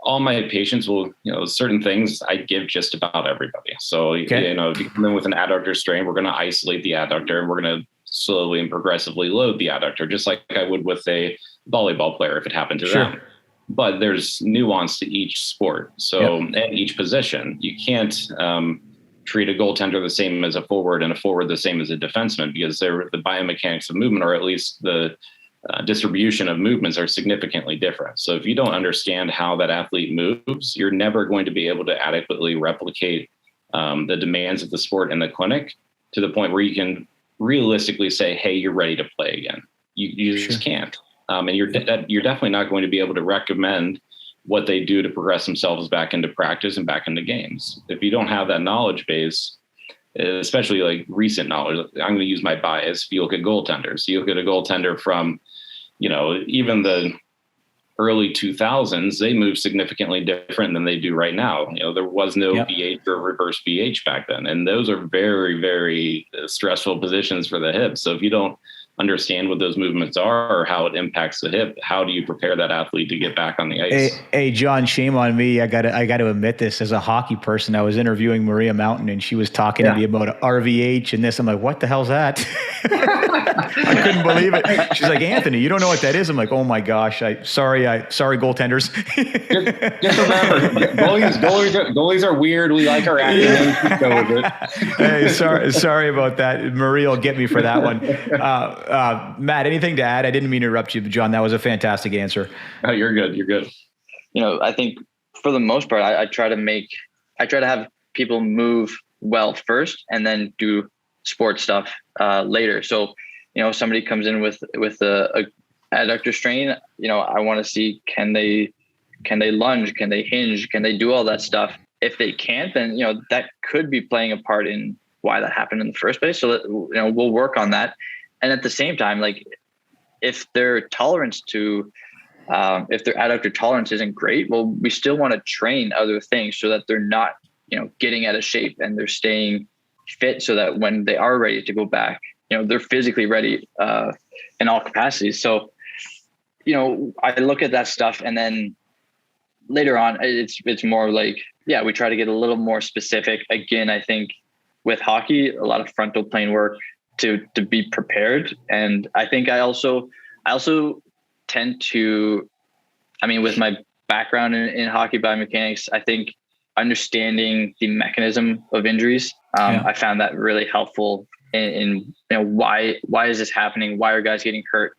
All my patients will, certain things I give just about everybody. So, okay. If you come in with an adductor strain, we're going to isolate the adductor and we're going to slowly and progressively load the adductor, just like I would with a volleyball player if it happened to them. But there's nuance to each sport. So and each position, you can't treat a goaltender the same as a forward and a forward the same as a defenseman, because the biomechanics of movement, or at least the distribution of movements, are significantly different. So if you don't understand how that athlete moves, you're never going to be able to adequately replicate the demands of the sport in the clinic to the point where you can realistically say, hey, you're ready to play again. You just can't. And you're definitely not going to be able to recommend what they do to progress themselves back into practice and back into games. If you don't have that knowledge base, especially like recent knowledge, I'm going to use my bias. If you look at goaltenders, you look at a goaltender from, even the early 2000s, they moved significantly different than they do right now. There was no VH or reverse VH back then. And those are very, very stressful positions for the hip. So if you don't understand what those movements are or how it impacts the hip, how do you prepare that athlete to get back on the ice? Hey, John, shame on me. I got to admit this. As a hockey person, I was interviewing Maria Mountain and she was talking to me about RVH and this. I'm like, what the hell's that? I couldn't believe it. She's like, Anthony, you don't know what that is? I'm like, oh my gosh. Sorry, goaltenders. just remember, goalies are weird. We like our acronyms. Go with it. Hey, sorry about that. Maria will get me for that one. Matt, anything to add? I didn't mean to interrupt you, John. That was a fantastic answer. Oh, you're good. You're good. I think for the most part, I try to have people move well first and then do sport stuff later. So, somebody comes in with a adductor strain, I want to see, can they lunge? Can they hinge? Can they do all that stuff? If they can't, then, that could be playing a part in why that happened in the first place. So that, we'll work on that. And at the same time, like if their tolerance to, if their adductor tolerance isn't great, well, we still want to train other things so that they're not, getting out of shape and they're staying fit so that when they are ready to go back, they're physically ready in all capacities. So, I look at that stuff and then later on, it's more like, we try to get a little more specific. Again, I think with hockey, a lot of frontal plane work to be prepared. And I think I also tend to, I mean, with my background in hockey biomechanics, I think understanding the mechanism of injuries, I found that really helpful in why is this happening? Why are guys getting hurt?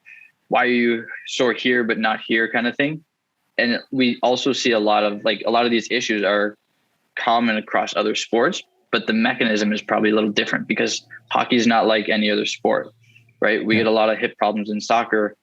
Why are you sore here but not here, kind of thing? And we also see a lot of these issues are common across other sports, but the mechanism is probably a little different because hockey is not like any other sport, right? We get a lot of hip problems in soccer,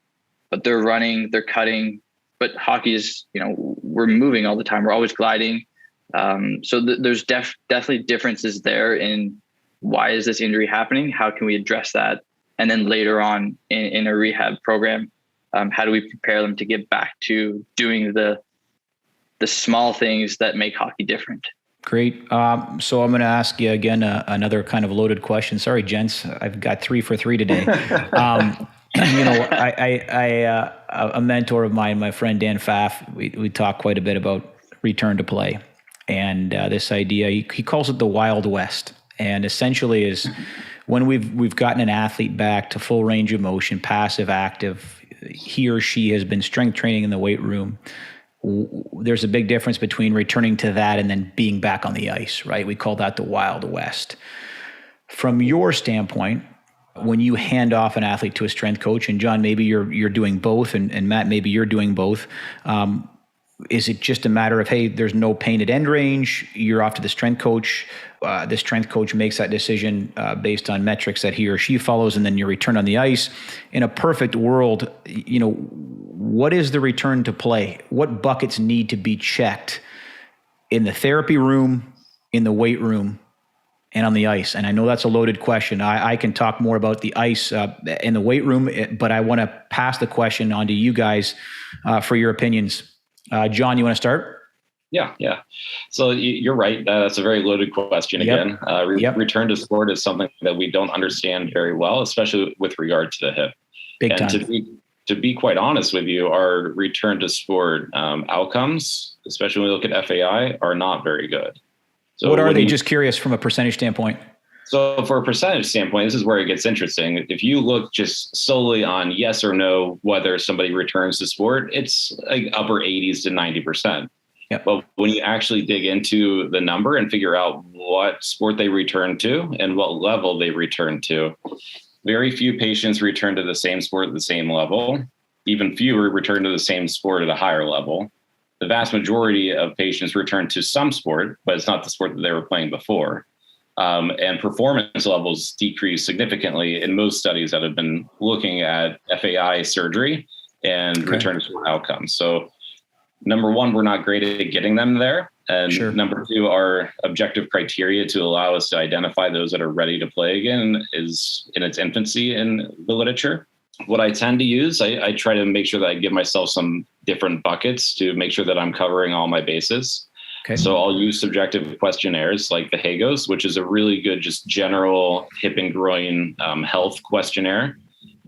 but they're running, they're cutting, but hockey is, we're moving all the time. We're always gliding. So there's definitely differences there in why is this injury happening? How can we address that? And then later on in a rehab program, how do we prepare them to get back to doing the small things that make hockey different? Great. So I'm going to ask you again another kind of loaded question. Sorry, gents, I've got 3 for 3 today. A mentor of mine, my friend Dan Pfaff, we talk quite a bit about return to play, and this idea he calls it the Wild West, and essentially is when we've gotten an athlete back to full range of motion, passive, active, he or she has been strength training in the weight room. There's a big difference between returning to that and then being back on the ice, right? We call that the Wild West. From your standpoint, when you hand off an athlete to a strength coach, and John, maybe you're doing both, and Matt, maybe you're doing both, is it just a matter of, hey, there's no pain at end range, you're off to the strength coach, the strength coach makes that decision based on metrics that he or she follows, and then you return on the ice? In a perfect world, what is the return to play? What buckets need to be checked in the therapy room, in the weight room, and on the ice? And I know that's a loaded question. I can talk more about the ice in the weight room, but I want to pass the question on to you guys for your opinions. John, you want to start? Yeah. So you're right. That's a very loaded question again. Return to sport is something that we don't understand very well, especially with regard to the hip. Big time. To be quite honest with you, our return to sport outcomes, especially when we look at FAI, are not very good. So what are they? Just curious from a percentage standpoint. So for a percentage standpoint, this is where it gets interesting. If you look just solely on yes or no, whether somebody returns to sport, it's like upper 80s to 90%. Yep. But when you actually dig into the number and figure out what sport they return to and what level they return to, very few patients return to the same sport at the same level. Even fewer return to the same sport at a higher level. The vast majority of patients return to some sport, but it's not the sport that they were playing before. And performance levels decrease significantly in most studies that have been looking at FAI surgery and return to sport outcomes. So number one, we're not great at getting them there. And number two, our objective criteria to allow us to identify those that are ready to play again is in its infancy in the literature. What I tend to use, I try to make sure that I give myself some different buckets to make sure that I'm covering all my bases. Okay. So I'll use subjective questionnaires like the Hagos, which is a really good, just general hip and groin health questionnaire.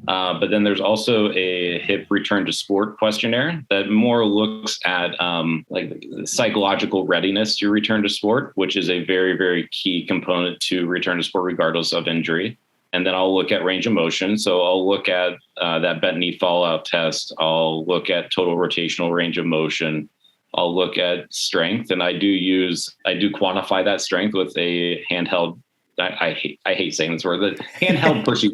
But then there's also a hip return to sport questionnaire that more looks at like the psychological readiness to return to sport, which is a very, very key component to return to sport regardless of injury. And then I'll look at range of motion. So I'll look at that bent knee fallout test. I'll look at total rotational range of motion. I'll look at strength, and I do quantify that strength with a handheld. I hate saying this word, the handheld pushy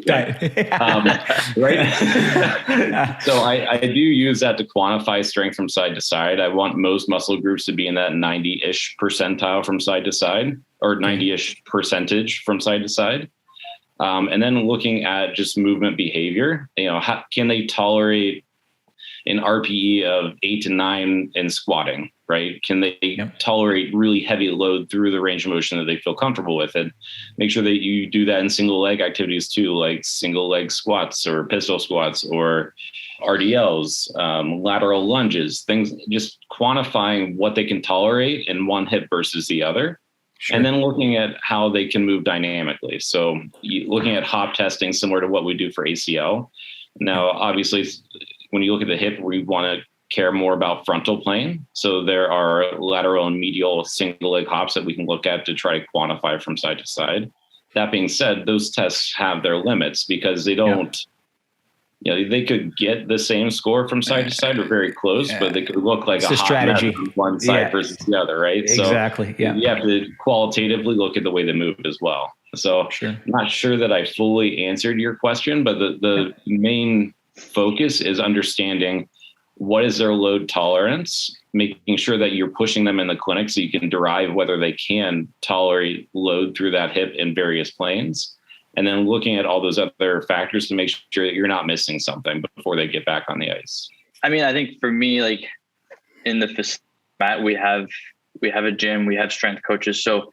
right? So I do use that to quantify strength from side to side. I want most muscle groups to be in that 90-ish percentile from side to side, or 90-ish percentage from side to side. And then looking at just movement behavior, how can they tolerate an RPE of 8 to 9 in squatting, right? Can they tolerate really heavy load through the range of motion that they feel comfortable with? And make sure that you do that in single leg activities too, like single leg squats or pistol squats or RDLs, lateral lunges, things, just quantifying what they can tolerate in one hip versus the other. Sure. And then looking at how they can move dynamically. So looking at hop testing, similar to what we do for ACL. Now, obviously, when you look at the hip, we want to care more about frontal plane. So there are lateral and medial single leg hops that we can look at to try to quantify from side to side. That being said, those tests have their limits because they don't, they could get the same score from side to side or very close, but they could look like it's a a strategy hot mess on one side versus the other, right? Exactly. So you have to qualitatively look at the way they move as well. So I'm not sure that I fully answered your question, but the main focus is understanding what is their load tolerance, making sure that you're pushing them in the clinic so you can derive whether they can tolerate load through that hip in various planes. And then looking at all those other factors to make sure that you're not missing something before they get back on the ice. I mean, I think for me, like in the facility, we have a gym, we have strength coaches. So,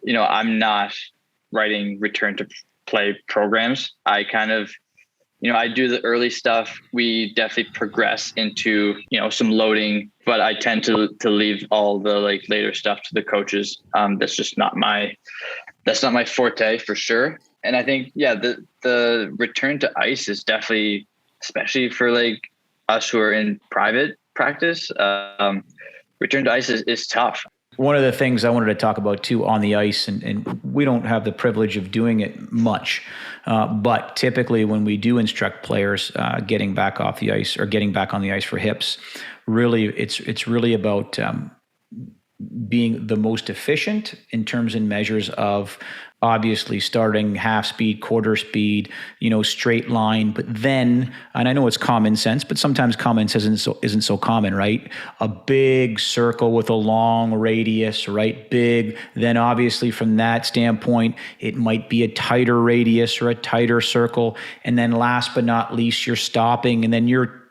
I'm not writing return to play programs. I kind of, I do the early stuff. We definitely progress into, some loading, but I tend to leave all the like later stuff to the coaches. That's just not my forte for sure. And I think, the return to ice is definitely, especially for like us who are in private practice, return to ice is tough. One of the things I wanted to talk about too on the ice, and we don't have the privilege of doing it much, but typically when we do instruct players getting back off the ice or getting back on the ice for hips, really it's really about being the most efficient in terms and measures of obviously starting half speed, quarter speed, straight line, but then, and I know it's common sense, but sometimes common sense isn't so common, right? A big circle with a long radius, right? Big. Then obviously from that standpoint, it might be a tighter radius or a tighter circle. And then last but not least, you're stopping, and then you're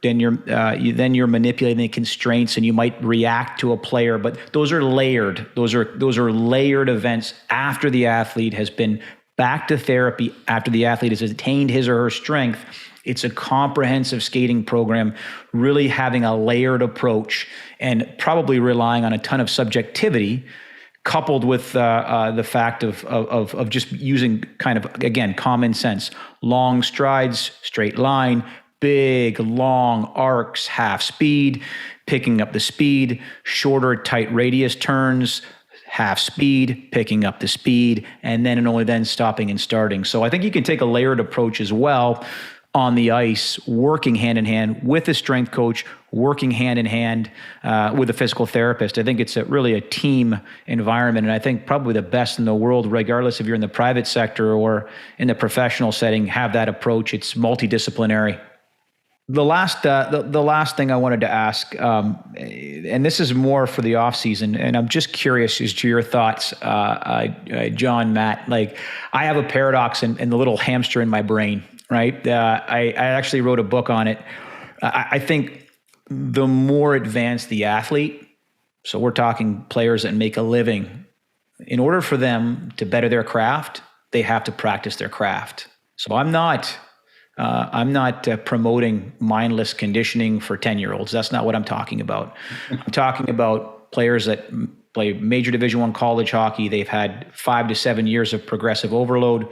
manipulating the constraints, and you might react to a player, but those are layered. Those are layered events after the athlete has been back to therapy, after the athlete has attained his or her strength. It's a comprehensive skating program, really having a layered approach and probably relying on a ton of subjectivity, coupled with the fact of just using kind of, again, common sense, long strides, straight line, big, long arcs, half speed, picking up the speed, shorter, tight radius turns, half speed, picking up the speed, and only then stopping and starting. So I think you can take a layered approach as well on the ice, working hand in hand with a strength coach, working hand in hand with a physical therapist. I think it's really a team environment, and I think probably the best in the world, regardless if you're in the private sector or in the professional setting, have that approach. It's multidisciplinary. The last thing I wanted to ask, and this is more for the off season, and I'm just curious as to your thoughts, John, Matt. Like, I have a paradox and the little hamster in my brain, right? I actually wrote a book on it. I think the more advanced the athlete, so we're talking players that make a living, in order for them to better their craft, they have to practice their craft. So I'm not promoting mindless conditioning for 10-year-olds. That's not what I'm talking about. I'm talking about players that play major Division I college hockey. They've had 5 to 7 years of progressive overload.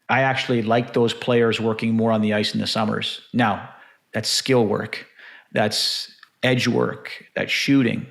I actually like those players working more on the ice in the summers. Now, that's skill work. That's edge work. That's shooting.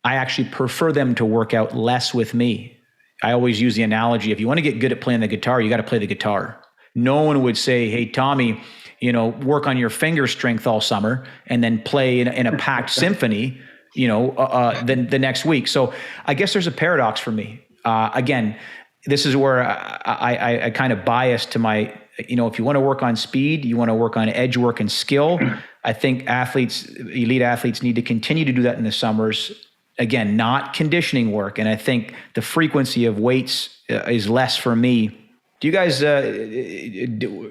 I actually prefer them to work out less with me. I always use the analogy, if you want to get good at playing the guitar, you got to play the guitar. No one would say, hey, Tommy, work on your finger strength all summer and then play in a packed symphony, the next week. So I guess there's a paradox for me. Again, this is where I kind of bias to my, if you want to work on speed, you want to work on edge work and skill. I think elite athletes need to continue to do that in the summers. Again, not conditioning work. And I think the frequency of weights is less for me. Do you guys,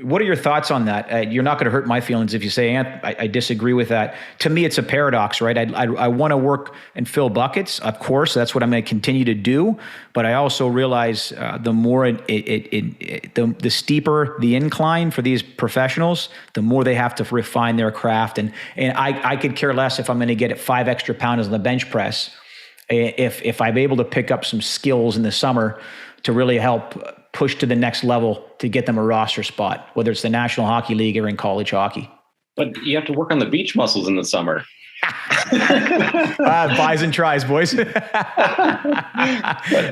what are your thoughts on that? You're not going to hurt my feelings if you say, I disagree with that. To me, it's a paradox, right? I want to work and fill buckets. Of course, that's what I'm going to continue to do. But I also realize the more the steeper the incline for these professionals, the more they have to refine their craft. And I could care less if I'm going to get 5 extra pounds on the bench press. If I'm able to pick up some skills in the summer to really help push to the next level to get them a roster spot, whether it's the National Hockey League or in college hockey. But you have to work on the beach muscles in the summer. Buys and tries, boys. but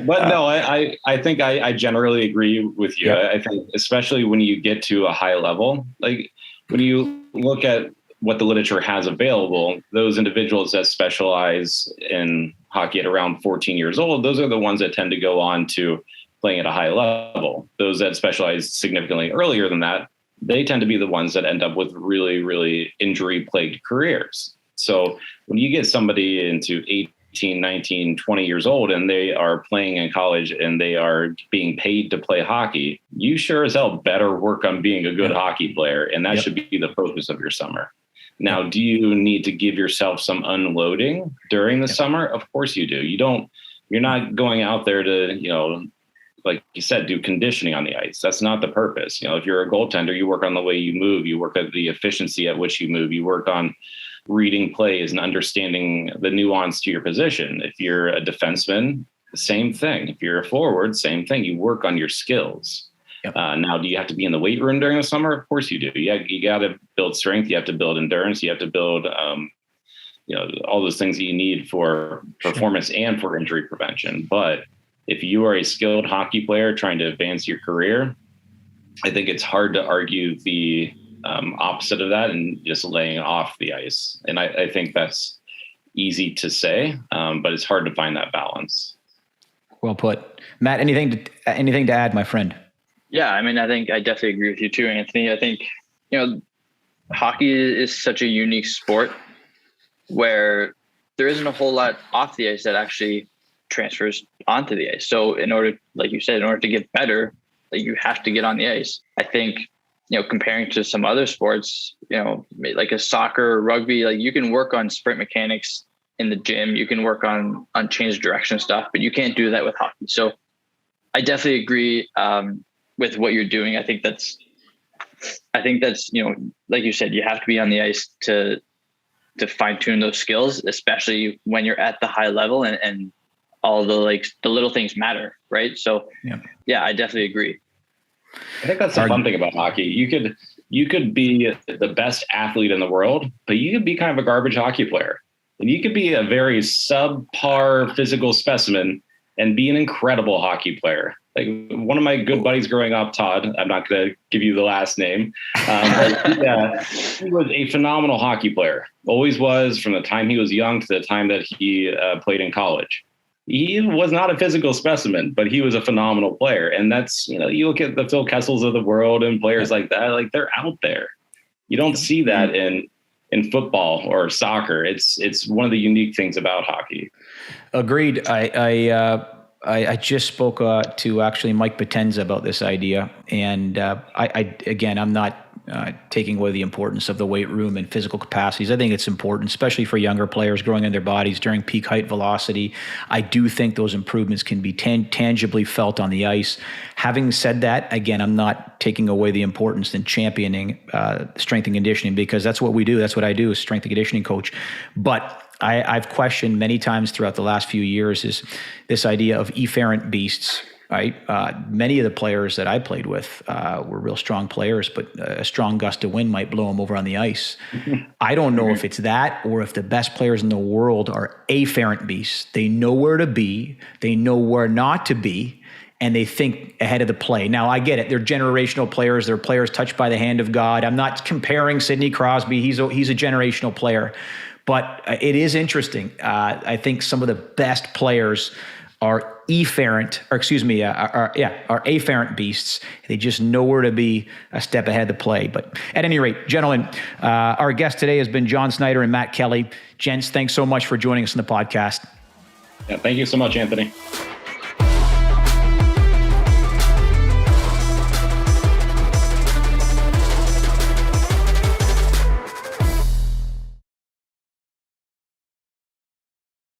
no, I think I generally agree with you. Yep. I think especially when you get to a high level, like when you look at what the literature has available, those individuals that specialize in hockey at around 14 years old, those are the ones that tend to go on to playing at a high level. Those that specialize significantly earlier than that, they tend to be the ones that end up with really, really injury-plagued careers. So when you get somebody into 18, 19, 20 years old and they are playing in college and they are being paid to play hockey, you sure as hell better work on being a good hockey player. And that should be the focus of your summer. Now, do you need to give yourself some unloading during the summer? Of course you do. You're not going out there to, like you said, do conditioning on the ice. That's not the purpose. If you're a goaltender, you work on the way you move, you work at the efficiency at which you move, you work on reading plays and understanding the nuance to your position. If you're a defenseman, same thing. If you're a forward, same thing. You work on your skills. Yep. Now, do you have to be in the weight room during the summer? Of course you do. You got to build strength. You have to build endurance. You have to build, all those things that you need for performance and for injury prevention. But if you are a skilled hockey player trying to advance your career, I think it's hard to argue the opposite of that and just laying off the ice. And I think that's easy to say, but it's hard to find that balance. Well put. Matt, anything to add, my friend? Yeah, I mean, I think I definitely agree with you too, Anthony. I think, hockey is such a unique sport where there isn't a whole lot off the ice that actually transfers onto the ice. So in order, like you said, in order to get better, you have to get on the ice. I think, comparing to some other sports, like a soccer or rugby, like you can work on sprint mechanics in the gym, you can work on change direction stuff, but you can't do that with hockey. So I definitely agree with what you're doing. I think that's, like you said, you have to be on the ice to fine tune those skills, especially when you're at the high level and all the little things matter. Right. So yeah, I definitely agree. I think that's the fun thing about hockey. You could be the best athlete in the world, but you could be kind of a garbage hockey player, and you could be a very subpar physical specimen and be an incredible hockey player. Like one of my good buddies growing up, Todd, I'm not going to give you the last name. He was a phenomenal hockey player. Always was, from the time he was young to the time that he played in college. He was not a physical specimen, but he was a phenomenal player. And that's, you look at the Phil Kessels of the world and players like that, like they're out there. You don't see that in football or soccer. It's one of the unique things about hockey. Agreed. I just spoke to actually Mike Potenza about this idea, and I'm not taking away the importance of the weight room and physical capacities. I think it's important, especially for younger players growing in their bodies during peak height velocity. I do think those improvements can be tangibly felt on the ice. Having said that, again, I'm not taking away the importance in championing strength and conditioning, because that's what we do. That's what I do as strength and conditioning coach. But I've questioned many times throughout the last few years is this idea of efferent beasts, right? Many of the players that I played with were real strong players, but a strong gust of wind might blow them over on the ice. I don't know if it's that or if the best players in the world are afferent beasts. They know where to be, they know where not to be, and they think ahead of the play. Now, I get it. They're generational players. They're players touched by the hand of God. I'm not comparing Sidney Crosby. He's a generational player. But it is interesting. I think some of the best players are afferent beasts. They just know where to be a step ahead of the play. But at any rate, gentlemen, our guest today has been John Snyder and Matt Kelly. Gents, thanks so much for joining us on the podcast. Yeah, thank you so much, Anthony.